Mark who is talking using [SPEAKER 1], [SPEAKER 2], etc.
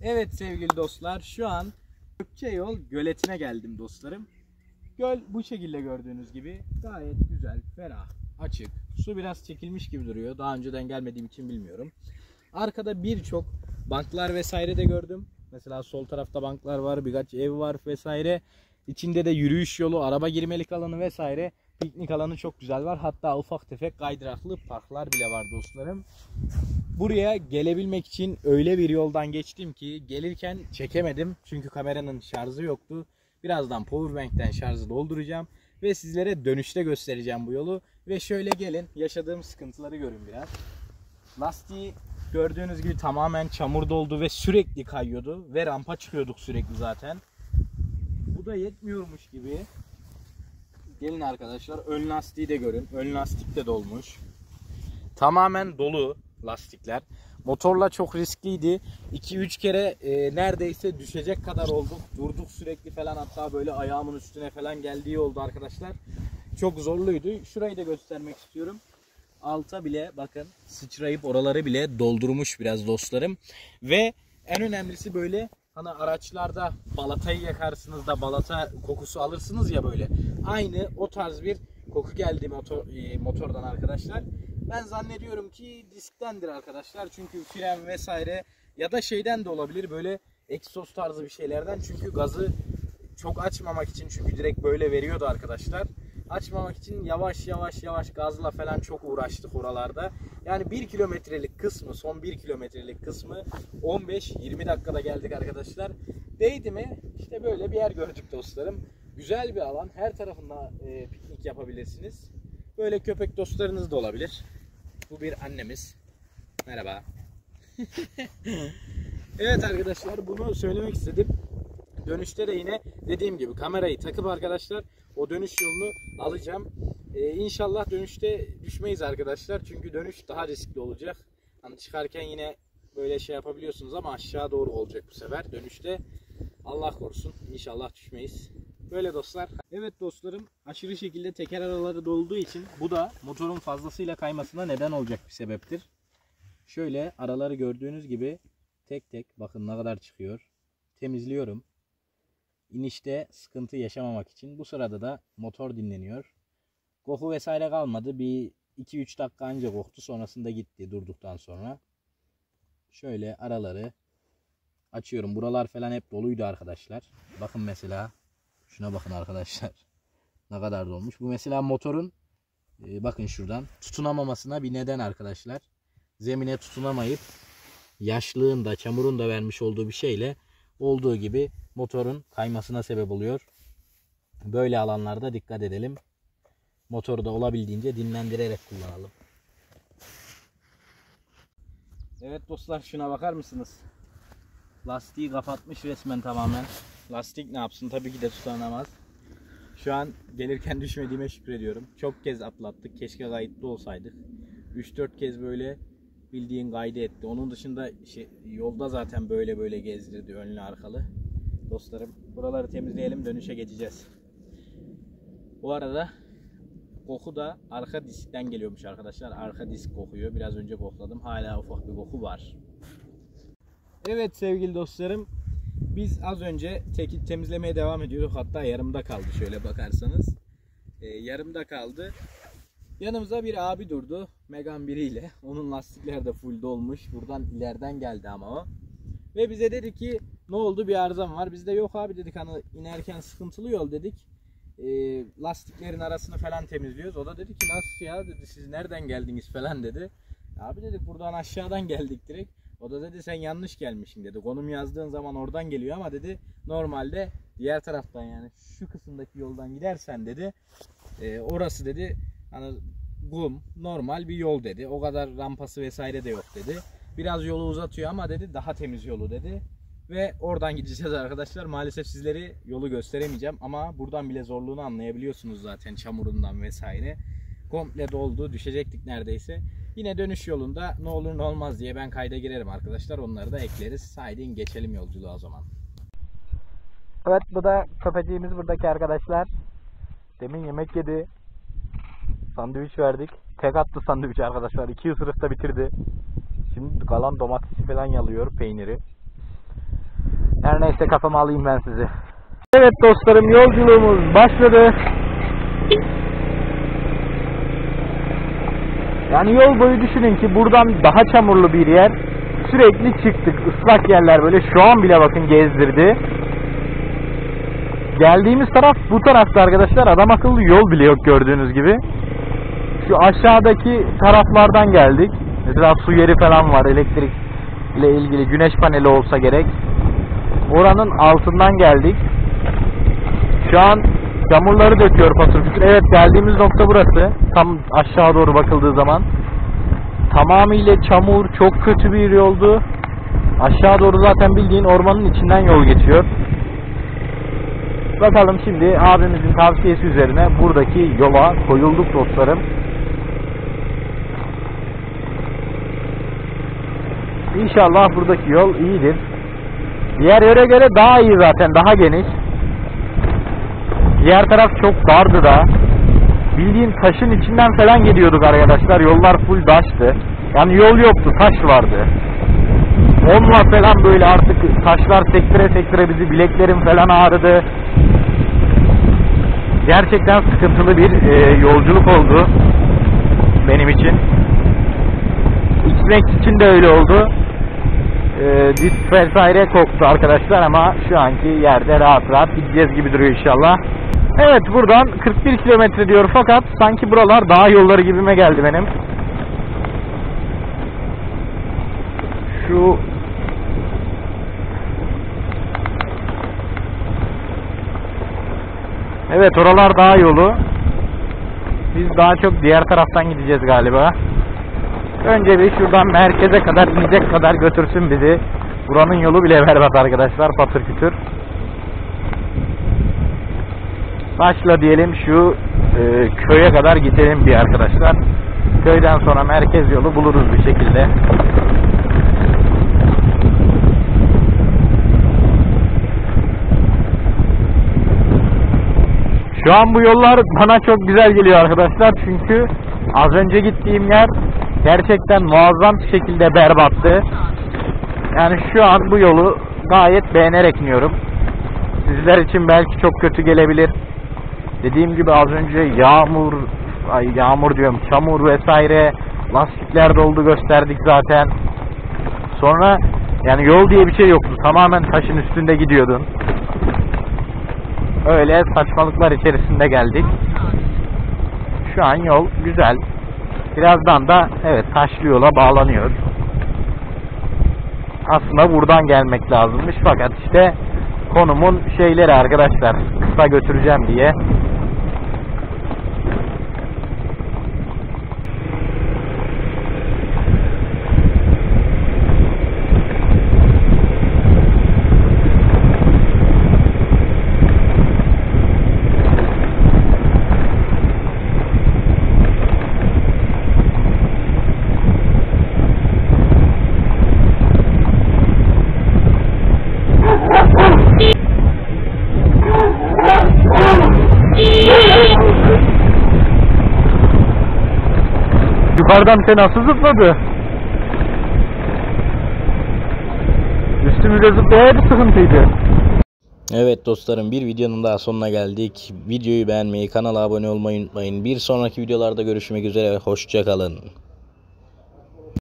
[SPEAKER 1] Evet sevgili dostlar, şu an Gökçeyol göletine geldim dostlarım. Göl bu şekilde gördüğünüz gibi gayet güzel, ferah, açık. Su biraz çekilmiş gibi duruyor. Daha önceden gelmediğim için bilmiyorum. Arkada birçok banklar vesaire de gördüm. Mesela sol tarafta banklar var, birkaç ev var vesaire. İçinde de yürüyüş yolu, araba girmelik alanı vesaire. Piknik alanı çok güzel var. Hatta ufak tefek kaydıraklı parklar bile var dostlarım. Buraya gelebilmek için öyle bir yoldan geçtim ki gelirken çekemedim. Çünkü kameranın şarjı yoktu. Birazdan powerbank'ten şarjı dolduracağım. Ve sizlere dönüşte göstereceğim bu yolu. Ve şöyle gelin, yaşadığım sıkıntıları görün biraz. Lastiği gördüğünüz gibi tamamen çamur doldu ve sürekli kayıyordu. Ve rampa çıkıyorduk sürekli zaten. Bu da yetmiyormuş gibi. Gelin arkadaşlar, ön lastiği de görün. Ön lastik de dolmuş. Tamamen dolu lastikler. Motorla çok riskliydi. 2-3 kere neredeyse düşecek kadar olduk. Durduk sürekli falan, hatta böyle ayağımın üstüne falan geldiği oldu arkadaşlar. Çok zorluydu. Şurayı da göstermek istiyorum. Alta bile bakın sıçrayıp oraları bile doldurmuş biraz dostlarım. Ve en önemlisi böyle hani araçlarda balatayı yakarsınız da balata kokusu alırsınız ya böyle. Aynı o tarz bir koku geldi motordan arkadaşlar. Ben zannediyorum ki disktendir arkadaşlar. Çünkü fren vesaire ya da şeyden de olabilir, böyle egzoz tarzı bir şeylerden. Çünkü gazı çok açmamak için, çünkü direkt böyle veriyordu arkadaşlar. Açmamak için yavaş yavaş gazla falan çok uğraştık oralarda. Yani 1 kilometrelik kısmı, son 1 kilometrelik kısmı 15-20 dakikada geldik arkadaşlar. Değdi mi? İşte böyle bir yer gördük dostlarım. Güzel bir alan. Her tarafında piknik yapabilirsiniz. Böyle köpek dostlarınız da olabilir. Bu bir annemiz. Merhaba. Evet arkadaşlar, bunu söylemek istedim. Dönüşte de yine dediğim gibi kamerayı takıp arkadaşlar o dönüş yolunu alacağım. İnşallah dönüşte düşmeyiz arkadaşlar. Çünkü dönüş daha riskli olacak. Hani çıkarken yine böyle şey yapabiliyorsunuz ama aşağı doğru olacak bu sefer. Dönüşte Allah korusun, İnşallah düşmeyiz. Böyle dostlar. Evet dostlarım, aşırı şekilde teker araları dolduğu için bu da motorun fazlasıyla kaymasına neden olacak bir sebeptir. Şöyle araları gördüğünüz gibi tek tek bakın ne kadar çıkıyor. Temizliyorum. İnişte sıkıntı yaşamamak için. Bu sırada da motor dinleniyor. Koku vesaire kalmadı. Bir 2-3 dakika anca koktu. Sonrasında gitti durduktan sonra. Şöyle araları açıyorum. Buralar falan hep doluydu arkadaşlar. Bakın mesela. Şuna bakın arkadaşlar. Ne kadar dolmuş. Bu mesela motorun bakın şuradan tutunamamasına bir neden arkadaşlar. Zemine tutunamayıp yaşlığın da çamurun da vermiş olduğu bir şeyle olduğu gibi motorun kaymasına sebep oluyor. Böyle alanlarda dikkat edelim. Motoru da olabildiğince dinlendirerek kullanalım. Evet dostlar, şuna bakar mısınız? Lastiği kapatmış resmen tamamen. Lastik ne yapsın? Tabii ki de tutunamaz. Şu an gelirken düşmediğime şükrediyorum. Çok kez atlattık. Keşke kayıtlı olsaydık. 3-4 kez böyle bildiğin kaydı etti. Onun dışında yolda zaten böyle gezdirdi önlü arkalı. Dostlarım, buraları temizleyelim, dönüşe geçeceğiz. Bu arada koku da arka diskten geliyormuş arkadaşlar. Arka disk kokuyor. Biraz önce kokladım. Hala ufak bir koku var. Evet sevgili dostlarım, biz az önce temizlemeye devam ediyorduk. Hatta yarımda kaldı şöyle bakarsanız. Yarımda kaldı. Yanımıza bir abi durdu. Megane 1 ile. Onun lastikler de full dolmuş. Buradan ileriden geldi ama o. Ve bize dedi ki ne oldu, bir arızam var. Biz de yok abi dedik, hani inerken sıkıntılı yol dedik. Lastiklerin arasını falan temizliyoruz. O da dedi ki nasıl ya dedi, siz nereden geldiniz falan dedi. Abi dedik buradan aşağıdan geldik direkt. O da dedi sen yanlış gelmişsin dedi. Konum yazdığın zaman oradan geliyor ama dedi normalde diğer taraftan, yani şu kısımdaki yoldan gidersen dedi orası dedi hani kum normal bir yol dedi. O kadar rampası vesaire de yok dedi. Biraz yolu uzatıyor ama dedi daha temiz yolu dedi. Ve oradan gideceğiz arkadaşlar. Maalesef sizleri yolu gösteremeyeceğim ama buradan bile zorluğunu anlayabiliyorsunuz zaten, çamurundan vesaire. Komple doldu, düşecektik neredeyse. Yine dönüş yolunda ne olur ne olmaz diye ben kayda girerim arkadaşlar. Onları da ekleriz. Haydi geçelim yolculuğa o zaman. Evet, bu da köpeciğimiz buradaki arkadaşlar. Demin yemek yedi. Sandviç verdik. Tek attı sandviç arkadaşlar. 2 ısırıkta bitirdi. Şimdi kalan domatesi falan yalıyor, peyniri. Her neyse kafama alayım ben sizi. Evet dostlarım, yolculuğumuz başladı. Yani yol boyu düşünün ki buradan daha çamurlu bir yer. Sürekli çıktık. Islak yerler böyle. Şu an bile bakın gezdirdi. Geldiğimiz taraf bu tarafta arkadaşlar. Adam akıllı yol bile yok gördüğünüz gibi. Şu aşağıdaki taraflardan geldik. Mesela su yeri falan var. Elektrik ile ilgili güneş paneli olsa gerek. Oranın altından geldik. Şu an çamurları döküyor patır. Evet, geldiğimiz nokta burası. Tam aşağı doğru bakıldığı zaman. Tamamıyla çamur, çok kötü bir yoldu. Aşağı doğru zaten bildiğin ormanın içinden yol geçiyor. Bakalım şimdi abimizin tavsiyesi üzerine buradaki yola koyulduk dostlarım. İnşallah buradaki yol iyidir. Diğer yere göre daha iyi zaten, daha geniş. Diğer taraf çok dardı da. Bildiğin taşın içinden falan gidiyorduk arkadaşlar. Yollar full taştı. Yani yol yoktu, taş vardı. Onunla falan böyle artık taşlar sektire sektire bizi, bileklerim falan ağrıdı. Gerçekten sıkıntılı bir yolculuk oldu benim için. İçmek için de öyle oldu. Disk vesaire koktu arkadaşlar ama şu anki yerde rahat rahat gideceğiz gibi duruyor inşallah. Evet, buradan 41 kilometre diyor fakat sanki buralar dağ yolları gibime geldi benim. Şu evet, oralar dağ yolu. Biz daha çok diğer taraftan gideceğiz galiba. Önce bir şuradan merkeze kadar inecek kadar götürsün bizi. Buranın yolu bile berbat arkadaşlar, patır kütür. Başla diyelim şu köye kadar gidelim bir arkadaşlar. Köyden sonra merkez yolu buluruz bir şekilde. Şu an bu yollar bana çok güzel geliyor arkadaşlar. Çünkü az önce gittiğim yer gerçekten muazzam bir şekilde berbattı. Yani şu an bu yolu gayet beğenerek iniyorum. Sizler için belki çok kötü gelebilir. Dediğim gibi az önce yağmur diyorum, çamur vesaire, lastikler doldu gösterdik zaten. Sonra yani yol diye bir şey yoktu. Tamamen taşın üstünde gidiyordun. Öyle saçmalıklar içerisinde geldik. Şu an yol güzel. Birazdan da evet taşlı yola bağlanıyor. Aslında buradan gelmek lazımmış fakat işte konumun şeyleri arkadaşlar, kısa götüreceğim diye. Yukarıdan seni nasıl zıpladı? Üstümüze zıplayaydı sıkıntıydı. Evet dostlarım, bir videonun daha sonuna geldik. Videoyu beğenmeyi, kanala abone olmayı unutmayın. Bir sonraki videolarda görüşmek üzere. Hoşça kalın.